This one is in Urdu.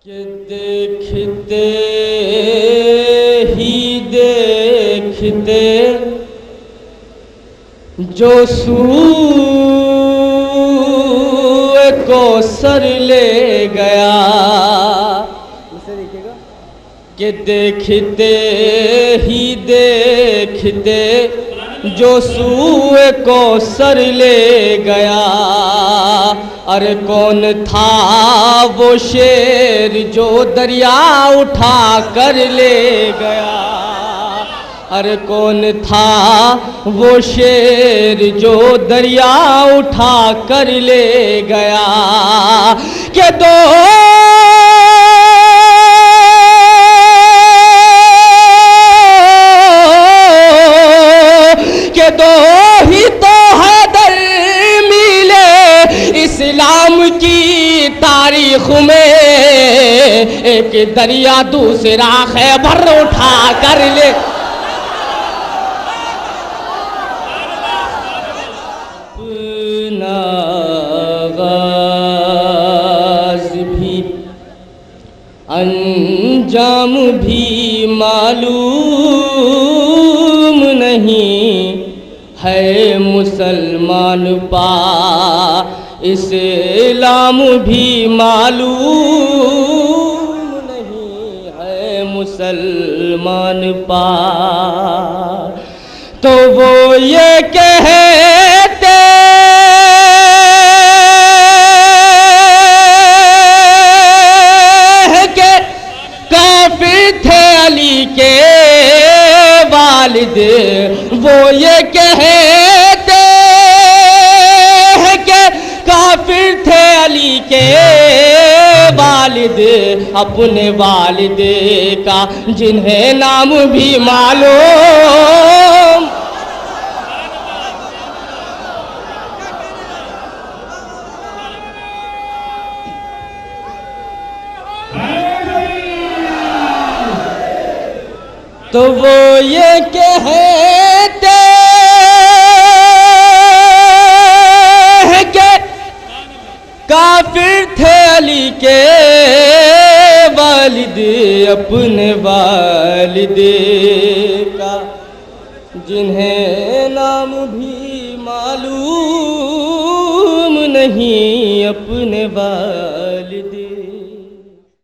کہ دیکھتے ہی دیکھتے جو سوئے کوثر لے گیا، کہ دیکھتے ہی دیکھتے جو سوئے کوثر لے گیا، ارے کون تھا وہ شیر جو دریا اٹھا کر لے گیا، ارے کون تھا وہ شیر جو دریا اٹھا کر لے گیا، کہ دو ہی تو ہے درمیلے اسلام کی تاریخ میں، ایک دریا دوسرا خیبر اٹھا کر لے، اپنا آغاز بھی انجام بھی معلوم نہیں ہے، مسلمان پا اسلام بھی معلوم نہیں ہے، مسلمان پا تو وہ یہ کہتے ہیں کہ کافر تھے علی کے والد، وہ یہ کہتے ہیں کہ کافر تھے علی کے والد، اپنے والد کا جنہیں نام بھی معلوم، تو وہ یہ کہتے ہیں کہ کافر تھے علی کے والد، اپنے والد کا جنہیں نام بھی معلوم نہیں، اپنے والد